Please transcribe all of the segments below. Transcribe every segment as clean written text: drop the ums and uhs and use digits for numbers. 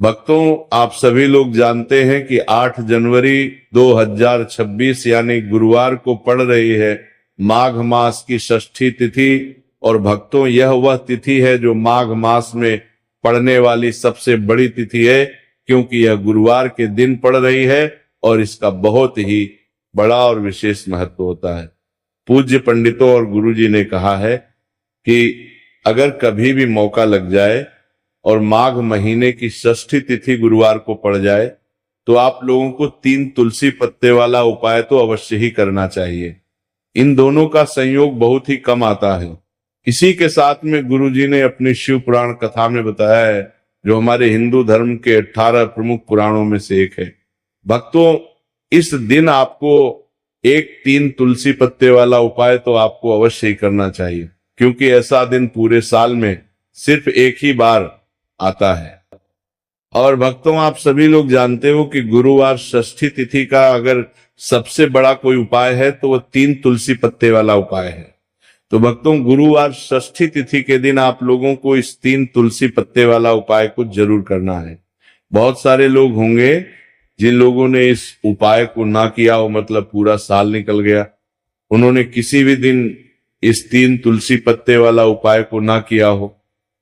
भक्तों, आप सभी लोग जानते हैं कि 8 जनवरी 2026 यानी गुरुवार को पड़ रही है माघ मास की षष्ठी तिथि। और भक्तों, यह वह तिथि है जो माघ मास में पड़ने वाली सबसे बड़ी तिथि है, क्योंकि यह गुरुवार के दिन पड़ रही है और इसका बहुत ही बड़ा और विशेष महत्व होता है। पूज्य पंडितों और गुरुजी ने कहा है कि अगर कभी भी मौका लग जाए और माघ महीने की षष्ठी तिथि गुरुवार को पड़ जाए तो आप लोगों को 3 तुलसी पत्ते वाला उपाय तो अवश्य ही करना चाहिए। इन दोनों का संयोग बहुत ही कम आता है। इसी के साथ में गुरुजी ने अपनी शिव पुराण कथा में बताया है, जो हमारे हिंदू धर्म के 18 प्रमुख पुराणों में से एक है। भक्तों, इस दिन आपको 3 तुलसी पत्ते वाला उपाय तो आपको अवश्य ही करना चाहिए, क्योंकि ऐसा दिन पूरे साल में सिर्फ एक ही बार आता है। और भक्तों, आप सभी लोग जानते हो कि गुरुवार षष्ठी तिथि का अगर सबसे बड़ा कोई उपाय है तो वह 3 तुलसी पत्ते वाला उपाय है। तो भक्तों, गुरुवार षष्ठी तिथि के दिन आप लोगों को इस 3 तुलसी पत्ते वाला उपाय को जरूर करना है। बहुत सारे लोग होंगे जिन लोगों ने इस उपाय को ना किया हो, मतलब पूरा साल निकल गया, उन्होंने किसी भी दिन इस 3 तुलसी पत्ते वाला उपाय को ना किया हो।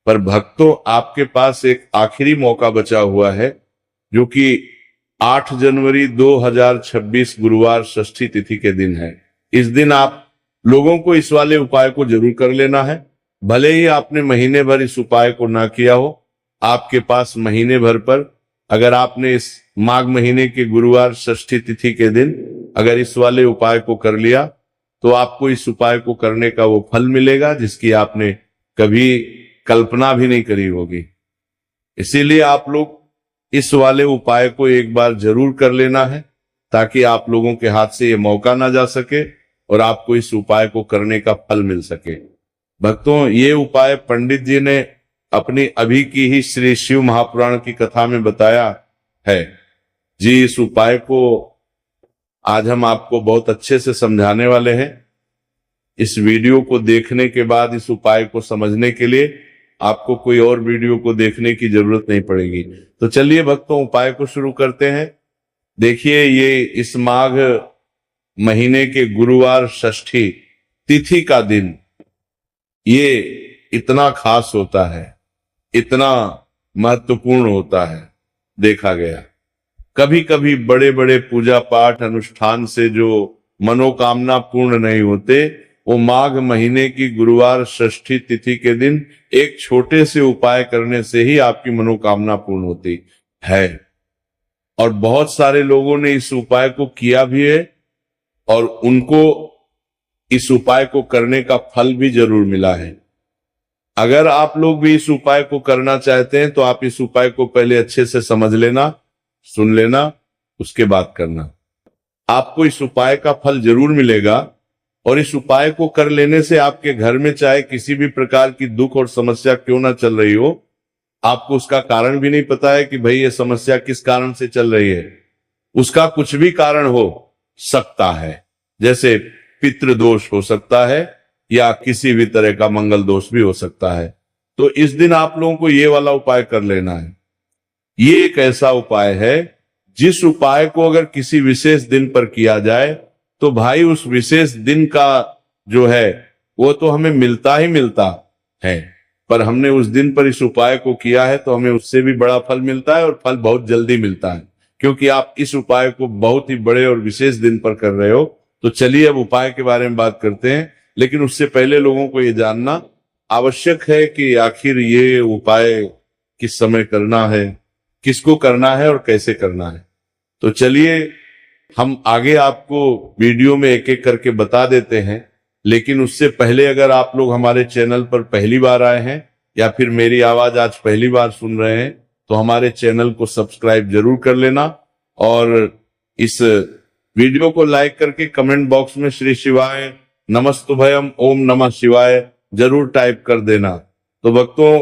पर भक्तों, आपके पास एक आखिरी मौका बचा हुआ है, जो कि 8 जनवरी 2026 गुरुवार षष्ठी तिथि के दिन है। इस दिन आप लोगों को इस वाले उपाय को जरूर कर लेना है। भले ही आपने महीने भर इस उपाय को ना किया हो, आपके पास महीने भर पर अगर आपने इस माघ महीने के गुरुवार षष्ठी तिथि के दिन अगर इस वाले उपाय को कर लिया तो आपको इस उपाय को करने का वो फल मिलेगा जिसकी आपने कभी कल्पना भी नहीं करी होगी। इसीलिए आप लोग इस वाले उपाय को एक बार जरूर कर लेना है, ताकि आप लोगों के हाथ से ये मौका ना जा सके और आपको इस उपाय को करने का फल मिल सके। भक्तों, ये उपाय पंडित जी ने अपनी अभी की ही श्री शिव महापुराण की कथा में बताया है जी। इस उपाय को आज हम आपको बहुत अच्छे से समझाने वाले हैं। इस वीडियो को देखने के बाद इस उपाय को समझने के लिए आपको कोई और वीडियो को देखने की जरूरत नहीं पड़ेगी। तो चलिए भक्तों, उपाय को शुरू करते हैं। देखिए, ये इस माघ महीने के गुरुवार षष्ठी तिथि का दिन ये इतना खास होता है, इतना महत्वपूर्ण होता है। देखा गया कभी कभी बड़े बड़े पूजा पाठ अनुष्ठान से जो मनोकामना पूर्ण नहीं होते, वो माघ महीने की गुरुवार षष्ठी तिथि के दिन एक छोटे से उपाय करने से ही आपकी मनोकामना पूर्ण होती है। और बहुत सारे लोगों ने इस उपाय को किया भी है और उनको इस उपाय को करने का फल भी जरूर मिला है। अगर आप लोग भी इस उपाय को करना चाहते हैं तो आप इस उपाय को पहले अच्छे से समझ लेना, सुन लेना, उसके बाद करना। आपको इस उपाय का फल जरूर मिलेगा। और इस उपाय को कर लेने से आपके घर में चाहे किसी भी प्रकार की दुख और समस्या क्यों ना चल रही हो, आपको उसका कारण भी नहीं पता है कि भाई ये समस्या किस कारण से चल रही है, उसका कुछ भी कारण हो सकता है। जैसे पितृदोष हो सकता है या किसी भी तरह का मंगल दोष भी हो सकता है। तो इस दिन आप लोगों को ये वाला उपाय कर लेना है। ये एक ऐसा उपाय है जिस उपाय को अगर किसी विशेष दिन पर किया जाए तो भाई उस विशेष दिन का जो है वो तो हमें मिलता ही मिलता है, पर हमने उस दिन पर इस उपाय को किया है तो हमें उससे भी बड़ा फल मिलता है, और फल बहुत जल्दी मिलता है, क्योंकि आप इस उपाय को बहुत ही बड़े और विशेष दिन पर कर रहे हो। तो चलिए अब उपाय के बारे में बात करते हैं, लेकिन उससे पहले लोगों को ये जानना आवश्यक है कि आखिर ये उपाय किस समय करना है, किसको करना है और कैसे करना है। तो चलिए हम आगे आपको वीडियो में एक एक करके बता देते हैं, लेकिन उससे पहले अगर आप लोग हमारे चैनल पर पहली बार आए हैं या फिर मेरी आवाज आज पहली बार सुन रहे हैं तो हमारे चैनल को सब्सक्राइब जरूर कर लेना और इस वीडियो को लाइक करके कमेंट बॉक्स में श्री शिवाय नमस्तुभयम ओम नमः शिवाय जरूर टाइप कर देना। तो भक्तों,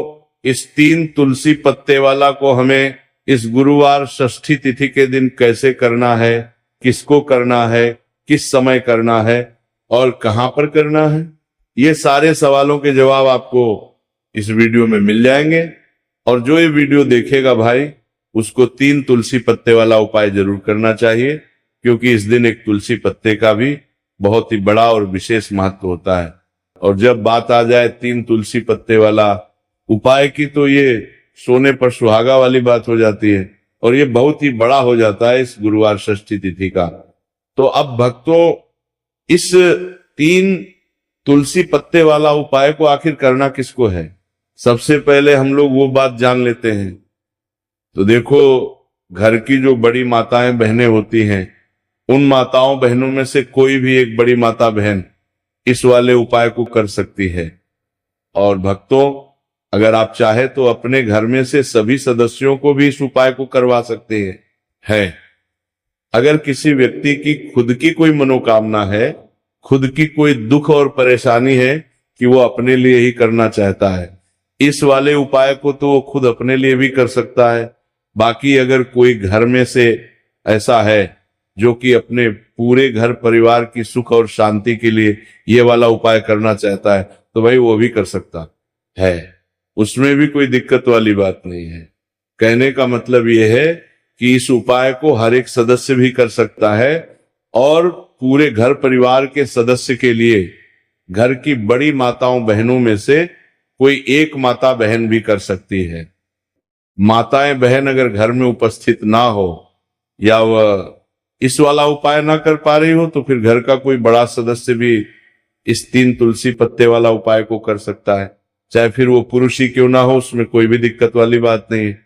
इस 3 तुलसी पत्ते वाला को हमें इस गुरुवार षष्ठी तिथि के दिन कैसे करना है, किसको करना है, किस समय करना है और कहां पर करना है, ये सारे सवालों के जवाब आपको इस वीडियो में मिल जाएंगे। और जो ये वीडियो देखेगा भाई, उसको 3 तुलसी पत्ते वाला उपाय जरूर करना चाहिए, क्योंकि इस दिन एक तुलसी पत्ते का भी बहुत ही बड़ा और विशेष महत्व होता है। और जब बात आ जाए 3 तुलसी पत्ते वाला उपाय की, तो ये सोने पर सुहागा वाली बात हो जाती है, और ये बहुत ही बड़ा हो जाता है इस गुरुवार षष्ठी तिथि का। तो अब भक्तों, इस 3 तुलसी पत्ते वाला उपाय को आखिर करना किसको है, सबसे पहले हम लोग वो बात जान लेते हैं। तो देखो, घर की जो बड़ी माताएं बहनें होती हैं, उन माताओं बहनों में से कोई भी एक बड़ी माता बहन इस वाले उपाय को कर सकती है। और भक्तों, अगर आप चाहे तो अपने घर में से सभी सदस्यों को भी इस उपाय को करवा सकते हैं। अगर किसी व्यक्ति की खुद की कोई मनोकामना है, खुद की कोई दुख और परेशानी है कि वो अपने लिए ही करना चाहता है, इस वाले उपाय को तो वो खुद अपने लिए भी कर सकता है। बाकी अगर कोई घर में से ऐसा है जो कि अपने पूरे घर परिवार की सुख और शांति के लिए ये वाला उपाय करना चाहता है, तो भाई वो भी कर सकता है, उसमें भी कोई दिक्कत वाली बात नहीं है। कहने का मतलब ये है कि इस उपाय को हर एक सदस्य भी कर सकता है, और पूरे घर परिवार के सदस्य के लिए घर की बड़ी माताओं बहनों में से कोई एक माता बहन भी कर सकती है। माताएं बहन अगर घर में उपस्थित ना हो, या वह इस वाला उपाय ना कर पा रही हो, तो फिर घर का कोई बड़ा सदस्य भी इस 3 तुलसी पत्ते वाला उपाय को कर सकता है, चाहे फिर वो पुरुष ही क्यों ना हो, उसमें कोई भी दिक्कत वाली बात नहीं है।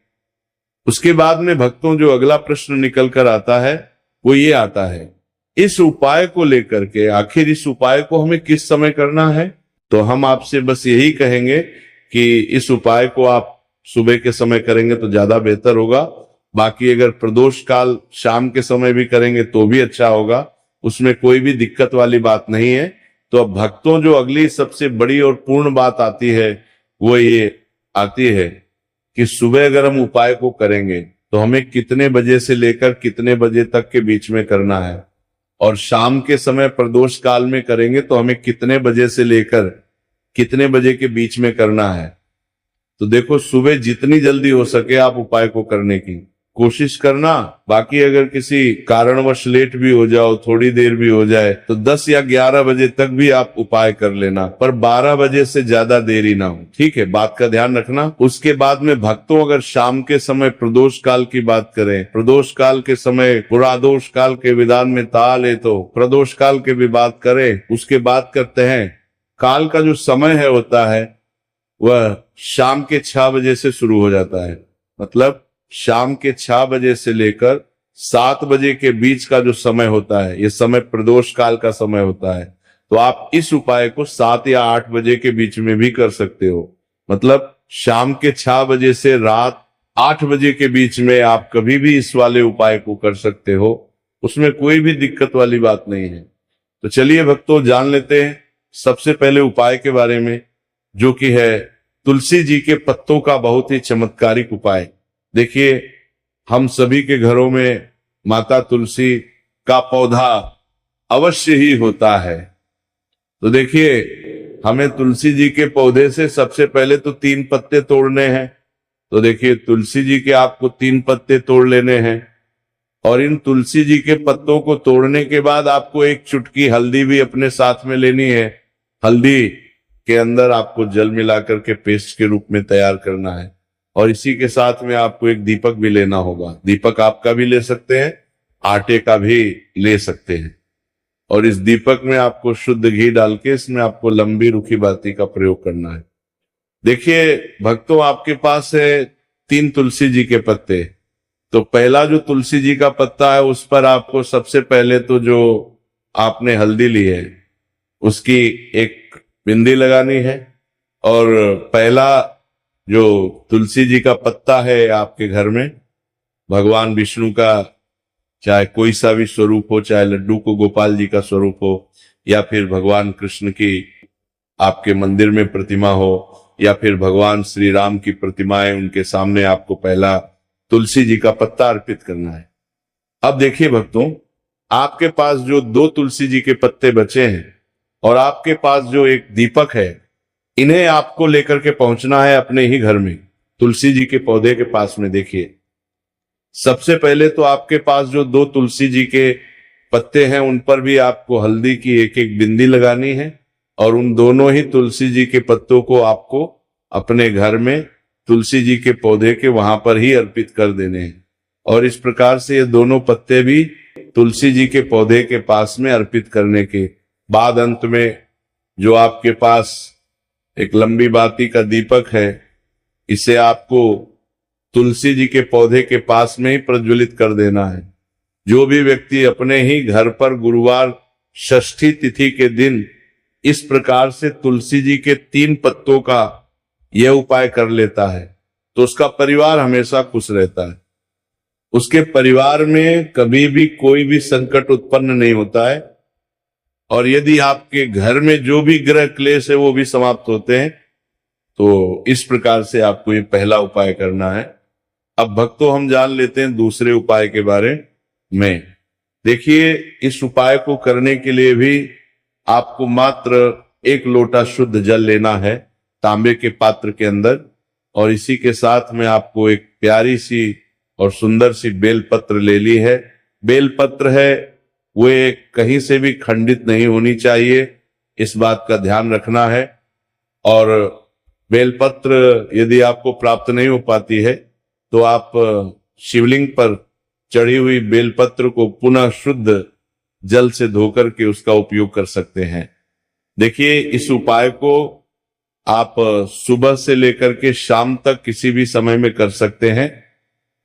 उसके बाद में भक्तों, जो अगला प्रश्न निकल कर आता है वो ये आता है, इस उपाय को लेकर के आखिर इस उपाय को हमें किस समय करना है। तो हम आपसे बस यही कहेंगे कि इस उपाय को आप सुबह के समय करेंगे तो ज्यादा बेहतर होगा। बाकी अगर प्रदोष काल शाम के समय भी करेंगे तो भी अच्छा होगा, उसमें कोई भी दिक्कत वाली बात नहीं है। तो अब भक्तों, जो अगली सबसे बड़ी और पूर्ण बात आती है वो ये आती है कि सुबह अगर हम उपाय को करेंगे तो हमें कितने बजे से लेकर कितने बजे तक के बीच में करना है, और शाम के समय प्रदोष काल में करेंगे तो हमें कितने बजे से लेकर कितने बजे के बीच में करना है। तो देखो, सुबह जितनी जल्दी हो सके आप उपाय को करने की कोशिश करना। बाकी अगर किसी कारणवश लेट भी हो जाओ, थोड़ी देर भी हो जाए, तो 10 या 11 बजे तक भी आप उपाय कर लेना, पर 12 बजे से ज्यादा देरी ना हो, ठीक है, बात का ध्यान रखना। उसके बाद में भक्तों, अगर शाम के समय प्रदोष काल की बात करें, प्रदोष काल के समय पुरादोष काल के विधान में ताल है, तो प्रदोष काल के भी बात करें, उसके बाद करते हैं काल का जो समय है होता है वह शाम के 6 बजे से शुरू हो जाता है। मतलब शाम के 6 बजे से लेकर 7 बजे के बीच का जो समय होता है, यह समय प्रदोष काल का समय होता है। तो आप इस उपाय को 7 या 8 बजे के बीच में भी कर सकते हो। मतलब शाम के 6 बजे से रात 8 बजे के बीच में आप कभी भी इस वाले उपाय को कर सकते हो, उसमें कोई भी दिक्कत वाली बात नहीं है। तो चलिए भक्तों, जान लेते हैं सबसे पहले उपाय के बारे में, जो कि है तुलसी जी के पत्तों का बहुत ही चमत्कारिक उपाय। देखिए, हम सभी के घरों में माता तुलसी का पौधा अवश्य ही होता है। तो देखिए, हमें तुलसी जी के पौधे से सबसे पहले तो 3 पत्ते तोड़ने हैं। तो देखिए, तुलसी जी के आपको 3 पत्ते तोड़ लेने हैं, और इन तुलसी जी के पत्तों को तोड़ने के बाद आपको एक चुटकी हल्दी भी अपने साथ में लेनी है। हल्दी के अंदर आपको जल मिलाकर के पेस्ट के रूप में तैयार करना है, और इसी के साथ में आपको एक दीपक भी लेना होगा। दीपक आपका भी ले सकते हैं, आटे का भी ले सकते हैं, और इस दीपक में आपको शुद्ध घी डाल के इसमें आपको लंबी रुखी बाती का प्रयोग करना है। देखिए भक्तों, आपके पास है 3 तुलसी जी के पत्ते। तो पहला जो तुलसी जी का पत्ता है, उस पर आपको सबसे पहले तो जो आपने हल्दी ली है उसकी एक बिंदी लगानी है, और पहला जो तुलसी जी का पत्ता है आपके घर में, भगवान विष्णु का चाहे कोई सा भी स्वरूप हो, चाहे लड्डू को गोपाल जी का स्वरूप हो, या फिर भगवान कृष्ण की आपके मंदिर में प्रतिमा हो, या फिर भगवान श्री राम की प्रतिमाएं, उनके सामने आपको पहला तुलसी जी का पत्ता अर्पित करना है। अब देखिए भक्तों, आपके पास जो 2 तुलसी जी के पत्ते बचे हैं और आपके पास जो एक दीपक है, इन्हें आपको लेकर के पहुंचना है अपने ही घर में तुलसी जी के पौधे के पास में। देखिए, सबसे पहले तो आपके पास जो 2 तुलसी जी के पत्ते हैं उन पर भी आपको हल्दी की एक एक बिंदी लगानी है और उन दोनों ही तुलसी जी के पत्तों को आपको अपने घर में तुलसी जी के पौधे के वहां पर ही अर्पित कर देने हैं। और इस प्रकार से ये दोनों पत्ते भी तुलसी जी के पौधे के पास में अर्पित करने के बाद अंत में जो आपके पास एक लंबी बाती का दीपक है, इसे आपको तुलसी जी के पौधे के पास में ही प्रज्वलित कर देना है। जो भी व्यक्ति अपने ही घर पर गुरुवार षष्ठी तिथि के दिन इस प्रकार से तुलसी जी के 3 पत्तों का यह उपाय कर लेता है तो उसका परिवार हमेशा खुश रहता है। उसके परिवार में कभी भी कोई भी संकट उत्पन्न नहीं होता है और यदि आपके घर में जो भी ग्रह क्लेश है वो भी समाप्त होते हैं। तो इस प्रकार से आपको ये पहला उपाय करना है। अब भक्तों हम जान लेते हैं दूसरे उपाय के बारे में। देखिए, इस उपाय को करने के लिए भी आपको मात्र 1 लोटा शुद्ध जल लेना है तांबे के पात्र के अंदर और इसी के साथ में आपको एक प्यारी सी और सुंदर सी बेलपत्र ले ली है। बेलपत्र है वो कहीं से भी खंडित नहीं होनी चाहिए, इस बात का ध्यान रखना है। और बेलपत्र यदि आपको प्राप्त नहीं हो पाती है तो आप शिवलिंग पर चढ़ी हुई बेलपत्र को पुनः शुद्ध जल से धोकर के उसका उपयोग कर सकते हैं। देखिए, इस उपाय को आप सुबह से लेकर के शाम तक किसी भी समय में कर सकते हैं।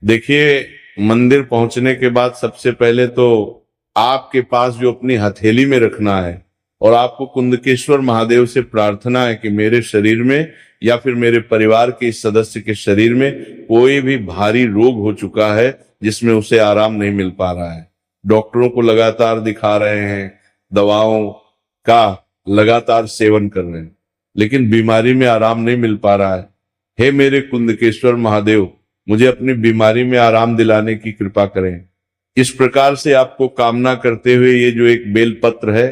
देखिए, मंदिर पहुंचने के बाद सबसे पहले तो आपके पास जो अपनी हथेली में रखना है और आपको कुंदकेश्वर महादेव से प्रार्थना है कि मेरे शरीर में या फिर मेरे परिवार के इस सदस्य के शरीर में कोई भी भारी रोग हो चुका है जिसमें उसे आराम नहीं मिल पा रहा है, डॉक्टरों को लगातार दिखा रहे हैं, दवाओं का लगातार सेवन कर रहे हैं, लेकिन बीमारी में आराम नहीं मिल पा रहा है। हे मेरे कुंदकेश्वर महादेव, मुझे अपनी बीमारी में आराम दिलाने की कृपा करें। इस प्रकार से आपको कामना करते हुए ये जो एक बेलपत्र है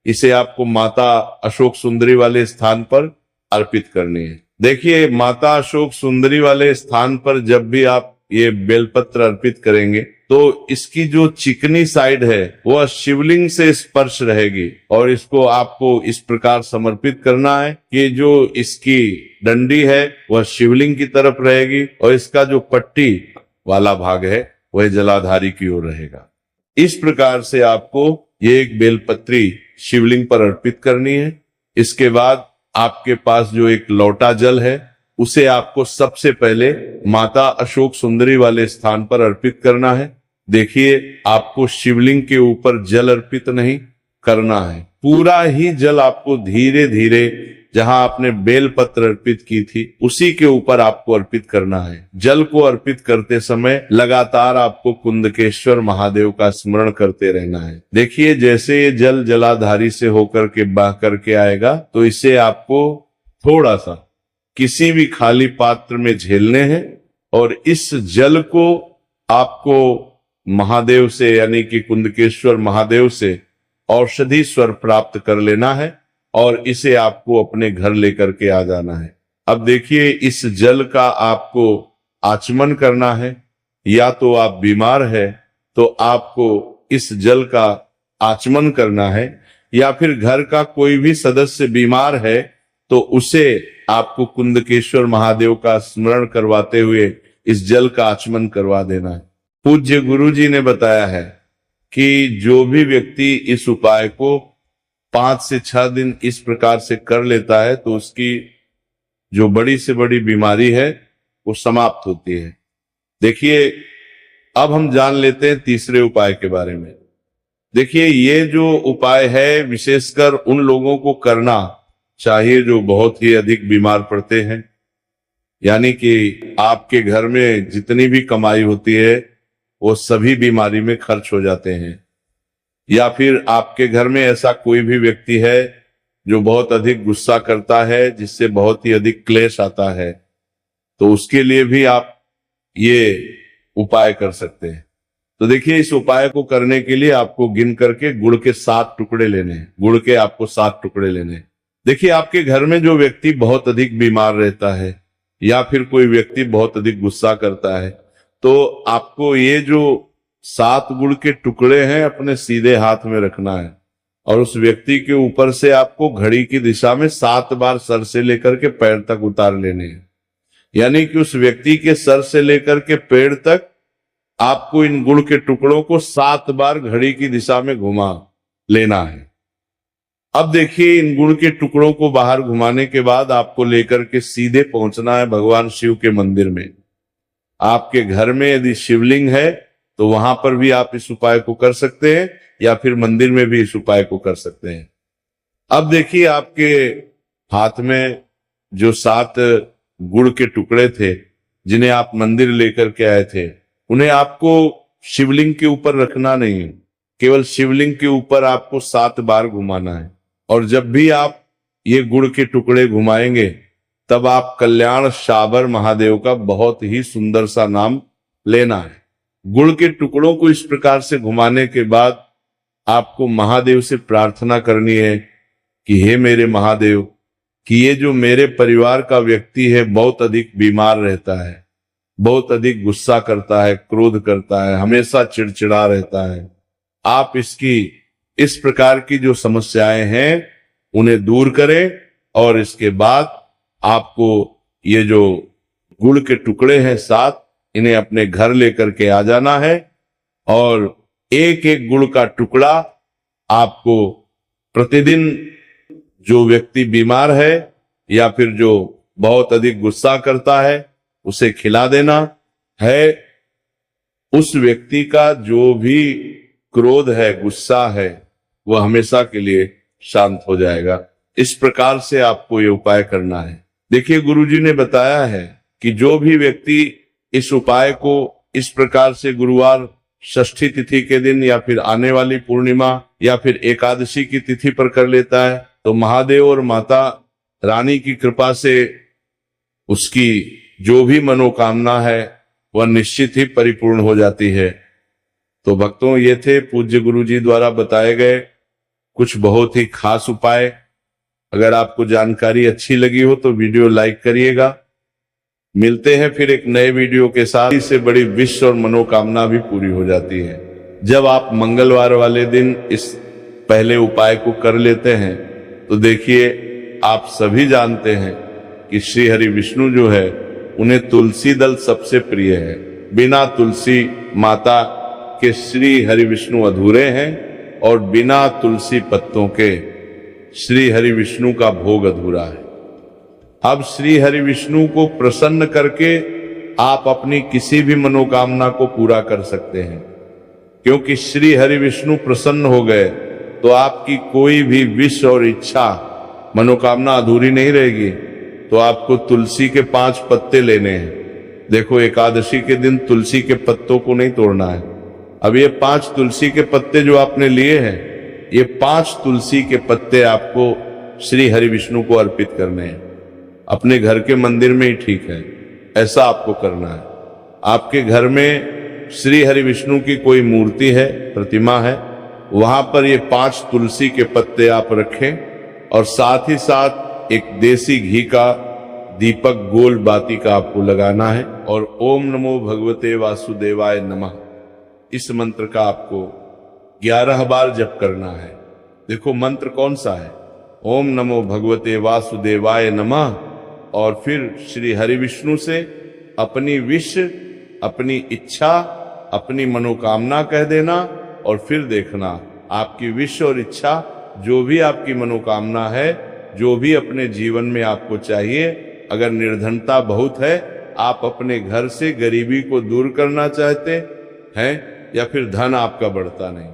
इसे आपको माता अशोक सुंदरी वाले स्थान पर अर्पित करनी है। देखिए, माता अशोक सुंदरी वाले स्थान पर जब भी आप ये बेलपत्र अर्पित करेंगे तो इसकी जो चिकनी साइड है वह शिवलिंग से स्पर्श रहेगी और इसको आपको इस प्रकार समर्पित करना है कि जो इसकी डंडी है वह शिवलिंग की तरफ रहेगी और इसका जो पट्टी वाला भाग है वह जलाधारी की ओर रहेगा। इस प्रकार से आपको ये एक बेलपत्री शिवलिंग पर अर्पित करनी है। इसके बाद आपके पास जो एक लोटा जल है उसे आपको सबसे पहले माता अशोक सुंदरी वाले स्थान पर अर्पित करना है। देखिए, आपको शिवलिंग के ऊपर जल अर्पित नहीं करना है, पूरा ही जल आपको धीरे धीरे जहां आपने बेलपत्र अर्पित की थी उसी के ऊपर आपको अर्पित करना है। जल को अर्पित करते समय लगातार आपको कुंदकेश्वर महादेव का स्मरण करते रहना है। देखिए, जैसे ये जल जलाधारी से होकर के बह करके आएगा तो इसे आपको थोड़ा सा किसी भी खाली पात्र में झेलने हैं और इस जल को आपको महादेव से यानी कि कुंदकेश्वर महादेव से औषधि स्वर प्राप्त कर लेना है और इसे आपको अपने घर लेकर के आ जाना है। अब देखिए, इस जल का आपको आचमन करना है। या तो आप बीमार है तो आपको इस जल का आचमन करना है या फिर घर का कोई भी सदस्य बीमार है तो उसे आपको कुंदकेश्वर महादेव का स्मरण करवाते हुए इस जल का आचमन करवा देना है। पूज्य गुरु जी ने बताया है कि जो भी व्यक्ति इस उपाय को 5 से 6 दिन इस प्रकार से कर लेता है तो उसकी जो बड़ी से बड़ी बीमारी है वो समाप्त होती है। देखिए, अब हम जान लेते हैं तीसरे उपाय के बारे में। देखिए, ये जो उपाय है विशेषकर उन लोगों को करना चाहिए जो बहुत ही अधिक बीमार पड़ते हैं, यानी कि आपके घर में जितनी भी कमाई होती है वो सभी बीमारी में खर्च हो जाते हैं, या फिर आपके घर में ऐसा कोई भी व्यक्ति है जो बहुत अधिक गुस्सा करता है जिससे बहुत ही अधिक क्लेश आता है, तो उसके लिए भी आप ये उपाय कर सकते हैं। तो देखिए, इस उपाय को करने के लिए आपको गिन करके गुड़ के 7 टुकड़े लेने हैं। गुड़ के आपको 7 टुकड़े लेने हैं। देखिए, आपके घर में जो व्यक्ति बहुत अधिक बीमार रहता है या फिर कोई व्यक्ति बहुत अधिक गुस्सा करता है तो आपको ये जो 7 गुड़ के टुकड़े हैं अपने सीधे हाथ में रखना है और उस व्यक्ति के ऊपर से आपको घड़ी की दिशा में 7 बार सर से लेकर के पैर तक उतार लेने हैं। यानी कि उस व्यक्ति के सर से लेकर के पैर तक आपको इन गुड़ के टुकड़ों को 7 बार घड़ी की दिशा में घुमा लेना है। अब देखिए, इन गुड़ के टुकड़ों को बाहर घुमाने के बाद आपको लेकर के सीधे पहुंचना है भगवान शिव के मंदिर में। आपके घर में यदि शिवलिंग है तो वहां पर भी आप इस उपाय को कर सकते हैं या फिर मंदिर में भी इस उपाय को कर सकते हैं। अब देखिए, आपके हाथ में जो 7 गुड़ के टुकड़े थे जिन्हें आप मंदिर लेकर के आए थे, उन्हें आपको शिवलिंग के ऊपर रखना नहीं है, केवल शिवलिंग के ऊपर आपको 7 बार घुमाना है। और जब भी आप ये गुड़ के टुकड़े घुमाएंगे तब आप कल्याण शाबर महादेव का बहुत ही सुंदर सा नाम लेना है। गुड़ के टुकड़ों को इस प्रकार से घुमाने के बाद आपको महादेव से प्रार्थना करनी है कि हे मेरे महादेव, कि ये जो मेरे परिवार का व्यक्ति है बहुत अधिक बीमार रहता है, बहुत अधिक गुस्सा करता है, क्रोध करता है, हमेशा चिड़चिड़ा रहता है, आप इसकी इस प्रकार की जो समस्याएं हैं उन्हें दूर करें। और इसके बाद आपको ये जो गुड़ के टुकड़े हैं 7, इन्हें अपने घर लेकर के आ जाना है और एक एक गुड़ का टुकड़ा आपको प्रतिदिन जो व्यक्ति बीमार है या फिर जो बहुत अधिक गुस्सा करता है उसे खिला देना है। उस व्यक्ति का जो भी क्रोध है, गुस्सा है, वह हमेशा के लिए शांत हो जाएगा। इस प्रकार से आपको ये उपाय करना है। देखिए, गुरुजी ने बताया है कि जो भी व्यक्ति इस उपाय को इस प्रकार से गुरुवार षष्ठी तिथि के दिन या फिर आने वाली पूर्णिमा या फिर एकादशी की तिथि पर कर लेता है तो महादेव और माता रानी की कृपा से उसकी जो भी मनोकामना है वह निश्चित ही परिपूर्ण हो जाती है। तो भक्तों, ये थे पूज्य गुरुजी द्वारा बताए गए कुछ बहुत ही खास उपाय। अगर आपको जानकारी अच्छी लगी हो तो वीडियो लाइक करिएगा। मिलते हैं फिर एक नए वीडियो के साथ। इससे बड़ी विश और मनोकामना भी पूरी हो जाती है जब आप मंगलवार वाले दिन इस पहले उपाय को कर लेते हैं। तो देखिए, आप सभी जानते हैं कि श्री हरि विष्णु जो है उन्हें तुलसी दल सबसे प्रिय है। बिना तुलसी माता के श्री हरि विष्णु अधूरे हैं और बिना तुलसी पत्तों के श्री हरि विष्णु का भोग अधूरा है। अब श्री हरि विष्णु को प्रसन्न करके आप अपनी किसी भी मनोकामना को पूरा कर सकते हैं, क्योंकि श्री हरि विष्णु प्रसन्न हो गए तो आपकी कोई भी विश और इच्छा मनोकामना अधूरी नहीं रहेगी। तो आपको तुलसी के 5 पत्ते लेने हैं। देखो, एकादशी के दिन तुलसी के पत्तों को नहीं तोड़ना है। अब ये 5 तुलसी के पत्ते जो आपने लिए हैं, ये 5 तुलसी के पत्ते आपको श्री हरि विष्णु को अर्पित करने हैं। अपने घर के मंदिर में ही ठीक है, ऐसा आपको करना है। आपके घर में श्री हरि विष्णु की कोई मूर्ति है, प्रतिमा है, वहां पर ये 5 तुलसी के पत्ते आप रखें और साथ ही साथ एक देसी घी का दीपक गोल बाती का आपको लगाना है और ओम नमो भगवते वासुदेवाय नमः इस मंत्र का आपको 11 बार जप करना है। देखो, मंत्र कौन सा है? ओम नमो भगवते वासुदेवाय नमः। और फिर श्री हरि विष्णु से अपनी विश, अपनी इच्छा, अपनी मनोकामना कह देना और फिर देखना आपकी विश और इच्छा, जो भी आपकी मनोकामना है, जो भी अपने जीवन में आपको चाहिए। अगर निर्धनता बहुत है, आप अपने घर से गरीबी को दूर करना चाहते हैं या फिर धन आपका बढ़ता नहीं,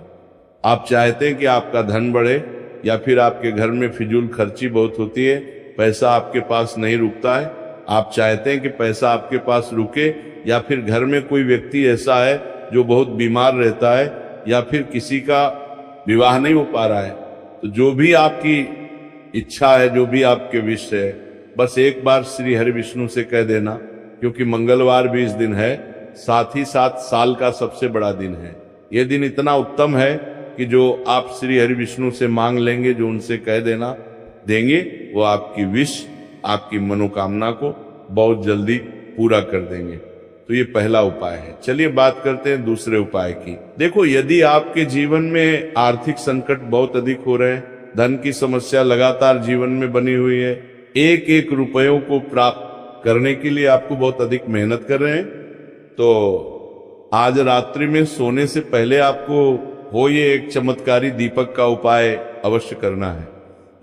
आप चाहते हैं कि आपका धन बढ़े या फिर आपके घर में फिजूल खर्ची बहुत होती है, पैसा आपके पास नहीं रुकता है, आप चाहते हैं कि पैसा आपके पास रुके, या फिर घर में कोई व्यक्ति ऐसा है जो बहुत बीमार रहता है या फिर किसी का विवाह नहीं हो पा रहा है, तो जो भी आपकी इच्छा है, जो भी आपके विश है, बस एक बार श्री हरि विष्णु से कह देना। क्योंकि मंगलवार भी इस दिन है, साथ ही साथ साल का सबसे बड़ा दिन है। यह दिन इतना उत्तम है कि जो आप श्री हरि विष्णु से मांग लेंगे, जो उनसे कह देना देंगे, वो आपकी विश, आपकी मनोकामना को बहुत जल्दी पूरा कर देंगे। तो ये पहला उपाय है। चलिए बात करते हैं दूसरे उपाय की। देखो, यदि आपके जीवन में आर्थिक संकट बहुत अधिक हो रहे हैं, धन की समस्या लगातार जीवन में बनी हुई है, एक एक रुपयों को प्राप्त करने के लिए आपको बहुत अधिक मेहनत कर रहे हैं, तो आज रात्रि में सोने से पहले आपको हो ये एक चमत्कारी दीपक का उपाय अवश्य करना है।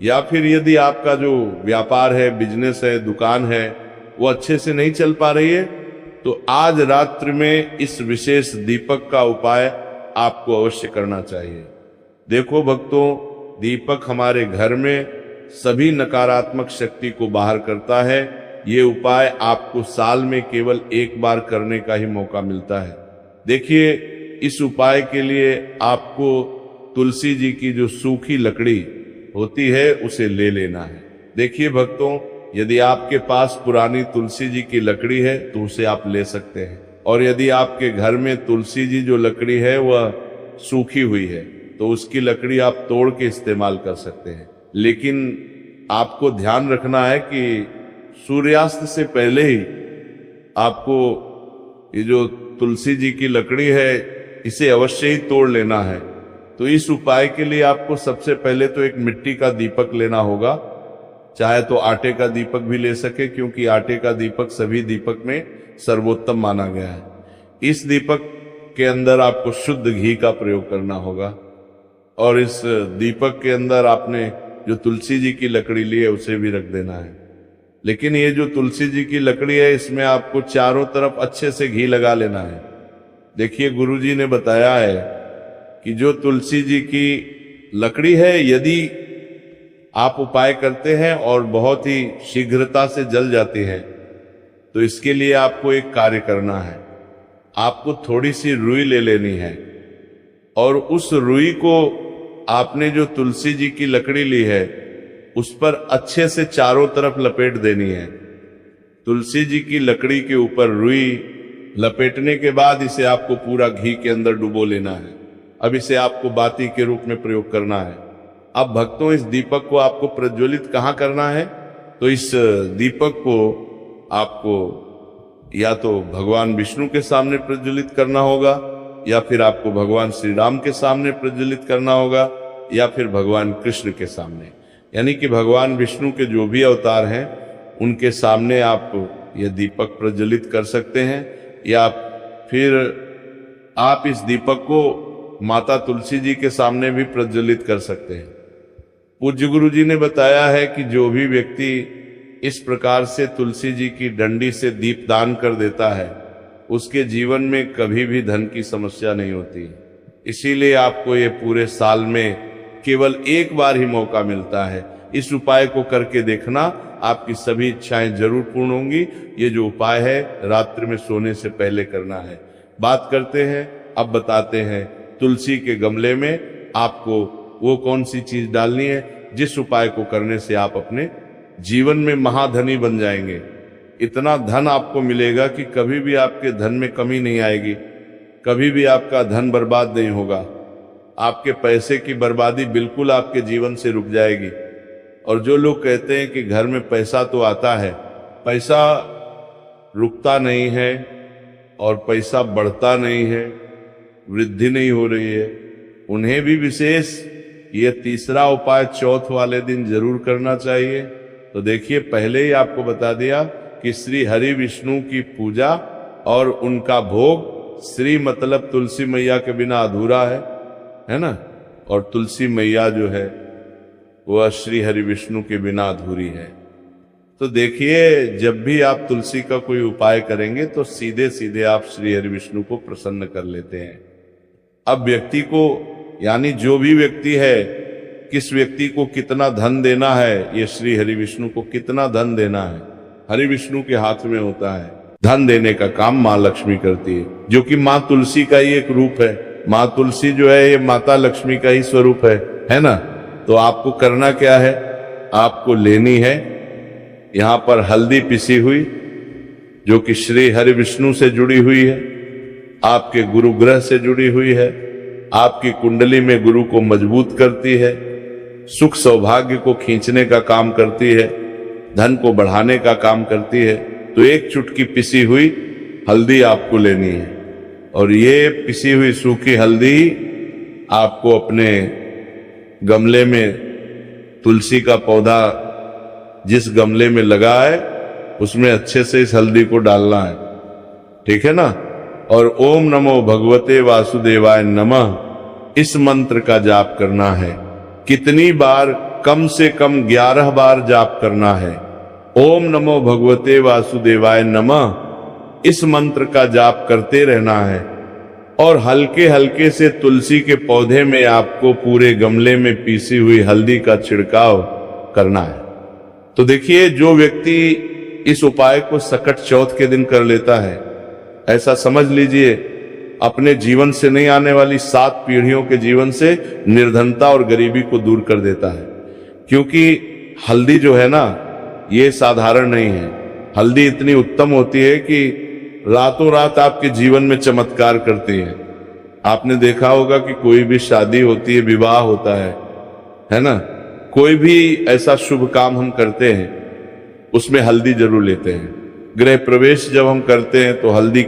या फिर यदि आपका जो व्यापार है, बिजनेस है, दुकान है, वो अच्छे से नहीं चल पा रही है, तो आज रात्रि में इस विशेष दीपक का उपाय आपको अवश्य करना चाहिए। देखो भक्तों, दीपक हमारे घर में सभी नकारात्मक शक्ति को बाहर करता है। ये उपाय आपको साल में केवल एक बार करने का ही मौका मिलता है। देखिए, इस उपाय के लिए आपको तुलसी जी की जो सूखी लकड़ी होती है उसे ले लेना है। देखिए भक्तों, यदि आपके पास पुरानी तुलसी जी की लकड़ी है तो उसे आप ले सकते हैं, और यदि आपके घर में तुलसी जी जो लकड़ी है वह सूखी हुई है तो उसकी लकड़ी आप तोड़ के इस्तेमाल कर सकते हैं। लेकिन आपको ध्यान रखना है कि सूर्यास्त से पहले ही आपको ये जो तुलसी जी की लकड़ी है इसे अवश्य ही तोड़ लेना है। तो इस उपाय के लिए आपको सबसे पहले तो एक मिट्टी का दीपक लेना होगा, चाहे तो आटे का दीपक भी ले सके, क्योंकि आटे का दीपक सभी दीपक में सर्वोत्तम माना गया है। इस दीपक के अंदर आपको शुद्ध घी का प्रयोग करना होगा, और इस दीपक के अंदर आपने जो तुलसी जी की लकड़ी ली है उसे भी रख देना है। लेकिन ये जो तुलसी जी की लकड़ी है इसमें आपको चारों तरफ अच्छे से घी लगा लेना है। देखिए, गुरु जी ने बताया है कि जो तुलसी जी की लकड़ी है, यदि आप उपाय करते हैं और बहुत ही शीघ्रता से जल जाती है, तो इसके लिए आपको एक कार्य करना है। आपको थोड़ी सी रुई ले लेनी है, और उस रुई को आपने जो तुलसी जी की लकड़ी ली है उस पर अच्छे से चारों तरफ लपेट देनी है। तुलसी जी की लकड़ी के ऊपर रुई लपेटने के बाद इसे आपको पूरा घी के अंदर डुबो लेना है। अब इसे आपको बाती के रूप में प्रयोग करना है। अब भक्तों, इस दीपक को आपको प्रज्वलित कहाँ करना है? तो इस दीपक को आपको या तो भगवान विष्णु के सामने प्रज्वलित करना होगा, या फिर आपको भगवान श्री राम के सामने प्रज्वलित करना होगा, या फिर भगवान कृष्ण के सामने, यानी कि भगवान विष्णु के जो भी अवतार हैं उनके सामने आप ये दीपक प्रज्वलित कर सकते हैं। या फिर आप इस दीपक को माता तुलसी जी के सामने भी प्रज्वलित कर सकते हैं। पूज्य गुरु जी ने बताया है कि जो भी व्यक्ति इस प्रकार से तुलसी जी की डंडी से दीप दान कर देता है उसके जीवन में कभी भी धन की समस्या नहीं होती। इसीलिए आपको ये पूरे साल में केवल एक बार ही मौका मिलता है। इस उपाय को करके देखना, आपकी सभी इच्छाएं जरूर पूर्ण होंगी। ये जो उपाय है रात्रि में सोने से पहले करना है। बात करते हैं, अब बताते हैं तुलसी के गमले में आपको वो कौन सी चीज डालनी है जिस उपाय को करने से आप अपने जीवन में महाधनी बन जाएंगे। इतना धन आपको मिलेगा कि कभी भी आपके धन में कमी नहीं आएगी, कभी भी आपका धन बर्बाद नहीं होगा। आपके पैसे की बर्बादी बिल्कुल आपके जीवन से रुक जाएगी। और जो लोग कहते हैं कि घर में पैसा तो आता है, पैसा रुकता नहीं है और पैसा बढ़ता नहीं है, वृद्धि नहीं हो रही है, उन्हें भी विशेष ये तीसरा उपाय चौथ वाले दिन जरूर करना चाहिए। तो देखिए, पहले ही आपको बता दिया कि श्री हरि विष्णु की पूजा और उनका भोग, श्री मतलब तुलसी मैया के बिना अधूरा है ना, और तुलसी मैया जो है वह श्री हरि विष्णु के बिना अधूरी है। तो देखिए, जब भी आप तुलसी का कोई उपाय करेंगे तो सीधे सीधे आप श्री हरि विष्णु को प्रसन्न कर लेते हैं। अब व्यक्ति को, यानी जो भी व्यक्ति है, किस व्यक्ति को कितना धन देना है, ये श्री हरि विष्णु को कितना धन देना है, हरि विष्णु के हाथ में होता है। धन देने का काम माँ लक्ष्मी करती है, जो कि माँ तुलसी का ही एक रूप है। माँ तुलसी जो है ये माता लक्ष्मी का ही स्वरूप है ना। तो आपको करना क्या है, आपको लेनी है यहाँ पर हल्दी पिसी हुई, जो कि श्री हरि विष्णु से जुड़ी हुई है, आपके गुरु ग्रह से जुड़ी हुई है, आपकी कुंडली में गुरु को मजबूत करती है, सुख सौभाग्य को खींचने का काम करती है, धन को बढ़ाने का काम करती है। तो एक चुटकी पिसी हुई हल्दी आपको लेनी है, और ये पिसी हुई सूखी हल्दी आपको अपने गमले में, तुलसी का पौधा जिस गमले में लगा है उसमें अच्छे से इस हल्दी को डालना है, ठीक है ना। और ओम नमो भगवते वासुदेवाय नमः इस मंत्र का जाप करना है। कितनी बार? कम से कम 11 बार जाप करना है। ओम नमो भगवते वासुदेवाय नमः इस मंत्र का जाप करते रहना है। और हल्के हल्के से तुलसी के पौधे में आपको पूरे गमले में पीसी हुई हल्दी का छिड़काव करना है। तो देखिए, जो व्यक्ति इस उपाय को सकट चौथ के दिन कर लेता है, ऐसा समझ लीजिए अपने जीवन से नहीं आने वाली 7 पीढ़ियों के जीवन से निर्धनता और गरीबी को दूर कर देता है। क्योंकि हल्दी जो है ना, ये साधारण नहीं है। हल्दी इतनी उत्तम होती है कि रातों रात आपके जीवन में चमत्कार करती है। आपने देखा होगा कि कोई भी शादी होती है, विवाह होता है ना, कोई भी ऐसा शुभ काम हम करते हैं उसमें हल्दी जरूर लेते हैं। गृह प्रवेश जब हम करते हैं तो हल्दी